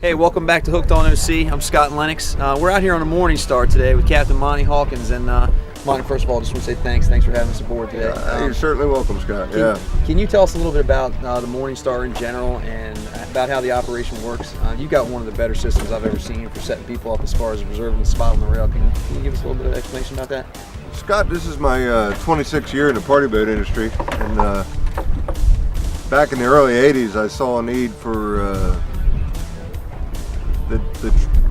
Hey, welcome back to Hooked on OC. I'm Scott and Lennox. We're out here on a Morning Star today with Captain Monty Hawkins. And Monty, first of all, just want to say thanks. Thanks for having us aboard today. You're certainly welcome, Scott. Can you tell us a little bit about the Morning Star in general and about how the operation works? You've got one of the better systems I've ever seen for setting people up as far as reserving the spot on the rail. Can you give us a little bit of explanation about that? Scott, this is my 26th year in the party boat industry. And back in the early 80s, I saw a need for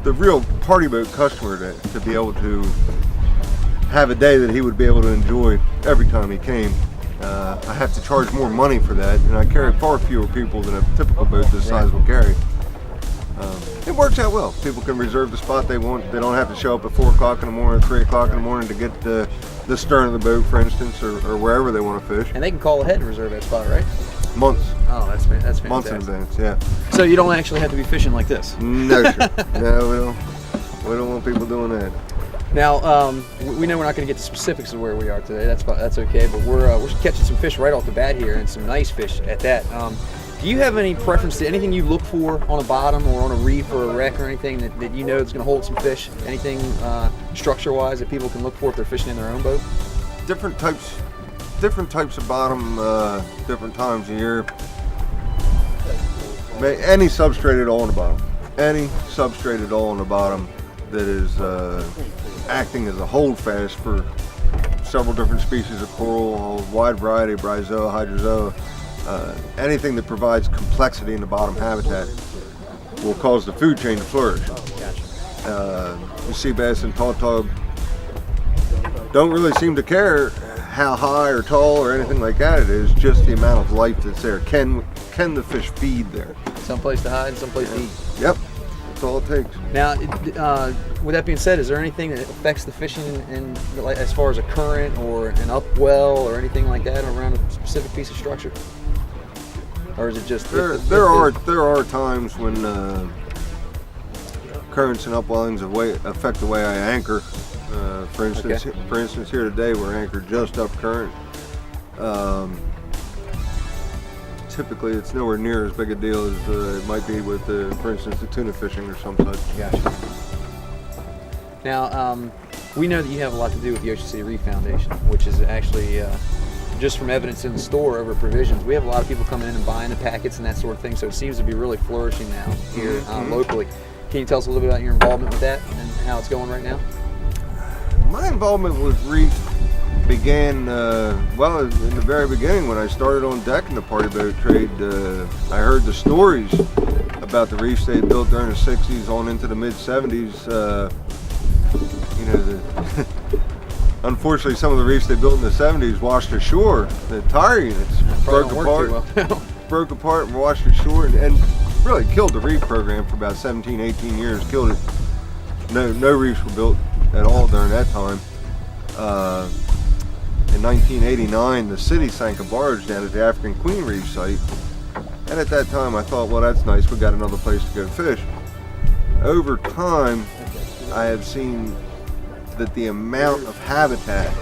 the real party boat customer to be able to have a day that he would be able to enjoy every time he came. I have to charge more money for that, and I carry far fewer people than a typical boat this size will carry. It works out well. People can reserve the spot they want. They don't have to show up at 4 o'clock in the morning, 3 o'clock in the morning to get the stern of the boat, for instance, or wherever they want to fish. And they can call ahead and reserve that spot, right? Months. Oh, that's fantastic. Months in advance, yeah. So you don't actually have to be fishing like this? No, sir. No, we don't want people doing that. Now, we know we're not going to get the specifics of where we are today. That's okay, but we're catching some fish right off the bat here, and some nice fish at that. Do you have any preference to anything you look for on a bottom or on a reef or a wreck or anything that you know is going to hold some fish? Anything structure-wise that people can look for if they're fishing in their own boat? Different types of bottom, different times of year. Any substrate at all on the bottom. Any substrate at all on the bottom that is acting as a holdfast for several different species of coral, a wide variety of bryozoa, hydrozoa, anything that provides complexity in the bottom habitat will cause the food chain to flourish. The sea bass and tautog don't really seem to care how high or tall or anything like that it is, just the amount of life that's there. Can the fish feed there? Someplace to hide, someplace to eat. Yep, that's all it takes. Now, with that being said, is there anything that affects the fishing in like, as far as a current or an upwell or anything like that around a specific piece of structure? Or is it just... There are times when currents and upwellings affect the way I anchor. For instance, here today we're anchored just up current. Typically, it's nowhere near as big a deal as it might be with, for instance, the tuna fishing or some such. Gotcha. Now, we know that you have a lot to do with the Ocean City Reef Foundation, which is actually just from evidence in the store over provisions. We have a lot of people coming in and buying the packets and that sort of thing, so it seems to be really flourishing now here locally. Can you tell us a little bit about your involvement with that and how it's going right now? My involvement with Reef began, well, in the very beginning when I started on deck in the party boat trade. I heard the stories about the reefs they built during the 60s on into the mid-70s. Unfortunately, some of the reefs they built in the 70s washed ashore. The tire units broke apart and washed ashore and really killed the reef program for about 17, 18 years. Killed it. No reefs were built at all during that time. In 1989, the city sank a barge down at the African Queen Reef site, and at that time I thought, well, that's nice, we got another place to go fish. Over time, I have seen that the amount of habitat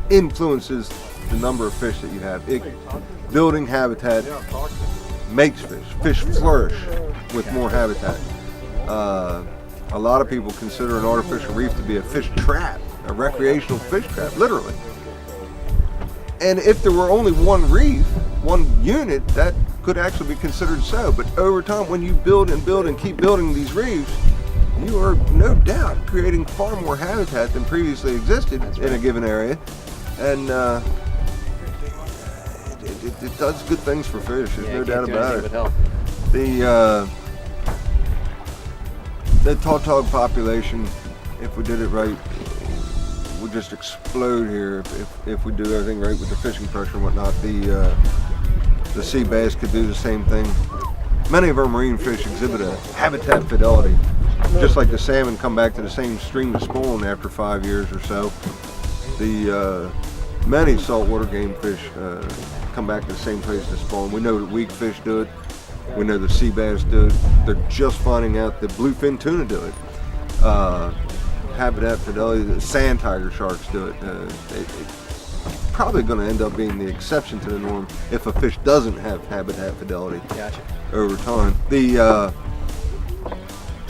influences the number of fish that you have. Building habitat makes fish flourish with more habitat. A lot of people consider an artificial reef to be a fish trap, a recreational fish trap, literally. And if there were only one reef, one unit, that could actually be considered so. But over time, when you build and keep building these reefs, you are no doubt creating far more habitat than previously existed in a given area. And it does good things for fish, there's no doubt about it. The tautog population, if we did it right, would just explode here if we do everything right with the fishing pressure and whatnot. The sea bass could do the same thing. Many of our marine fish exhibit a habitat fidelity. Just like the salmon come back to the same stream to spawn after 5 years or so, the many saltwater game fish come back to the same place to spawn. We know that weak fish do it. We know the sea bass do it. They're just finding out that bluefin tuna do it. Habitat fidelity, the sand tiger sharks do it. It's probably going to end up being the exception to the norm if a fish doesn't have habitat fidelity over time.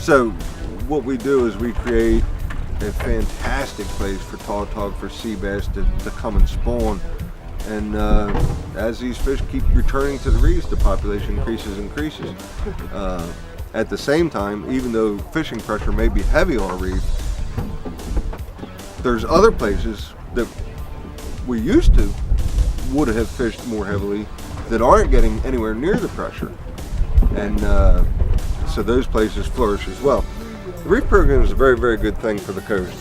So what we do is we create a fantastic place for tautog, for sea bass to come and spawn. And as these fish keep returning to the reefs, the population increases. At the same time, even though fishing pressure may be heavy on a reef, there's other places that we used to would have fished more heavily that aren't getting anywhere near the pressure. And so those places flourish as well. The reef program is a very, very good thing for the coast.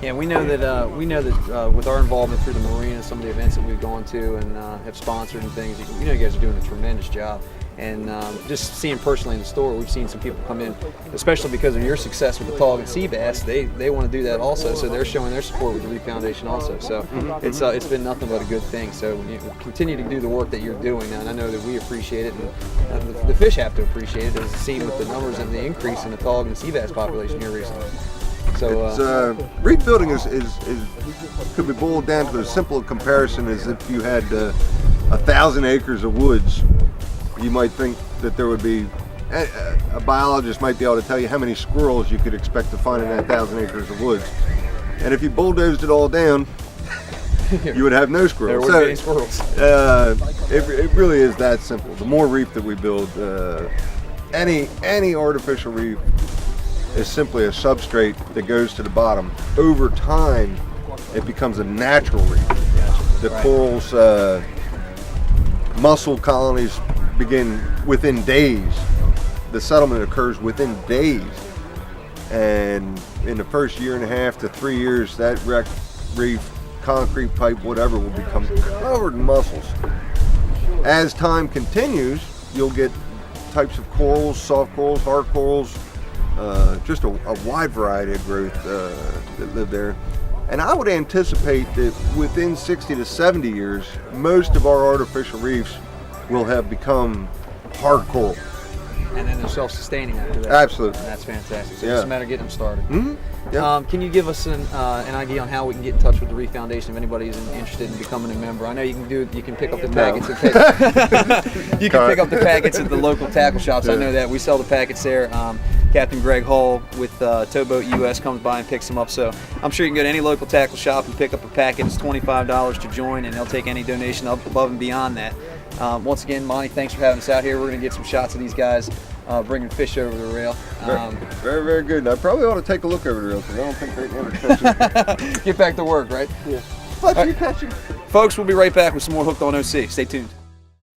Yeah, we know that with our involvement through the Marina, some of the events that we've gone to and have sponsored and things, you guys are doing a tremendous job. And just seeing personally in the store, we've seen some people come in, especially because of your success with the tog and sea bass. They want to do that also, so they're showing their support with the Reef Foundation also. So it's been nothing but a good thing. So you continue to do the work that you're doing, and I know that we appreciate it, and the fish have to appreciate it, as seen with the numbers and the increase in the tog and sea bass population here recently. So reef building is could be boiled down to as simple a comparison as if you had 1,000 acres of woods. You might think that there would be, a biologist might be able to tell you how many squirrels you could expect to find in that 1,000 acres of woods. And if you bulldozed it all down, you would have no squirrels. There wouldn't be any squirrels. It really is that simple. The more reef that we build, any artificial reef is simply a substrate that goes to the bottom. Over time, it becomes a natural reef. The corals, mussel colonies begin within days. The settlement occurs within days. And in the first 1.5 to 3 years, that wrecked reef, concrete pipe, whatever, will become covered in mussels. As time continues, you'll get types of corals, soft corals, hard corals, just a wide variety of growth that live there. And I would anticipate that within 60 to 70 years, most of our artificial reefs will have become hard coral. And then they're self-sustaining after that. Absolutely. And that's fantastic. So it's just a matter of getting them started. Mm-hmm. Yep. Can you give us an idea on how we can get in touch with the Reef Foundation if anybody is interested in becoming a member? I know you can pick up the packets. You can pick up the packets at the local tackle shops. I know that. We sell the packets there. Captain Greg Hall with Towboat US comes by and picks them up. So I'm sure you can go to any local tackle shop and pick up a packet. It's $25 to join, and they'll take any donation up above and beyond that. Once again, Monty, thanks for having us out here. We're going to get some shots of these guys bringing fish over the rail. Very, very good. I probably ought to take a look over the rail because I don't think right now they're catching. Get back to work, right? Yeah. But you're catching. Folks, we'll be right back with some more Hooked on OC. Stay tuned.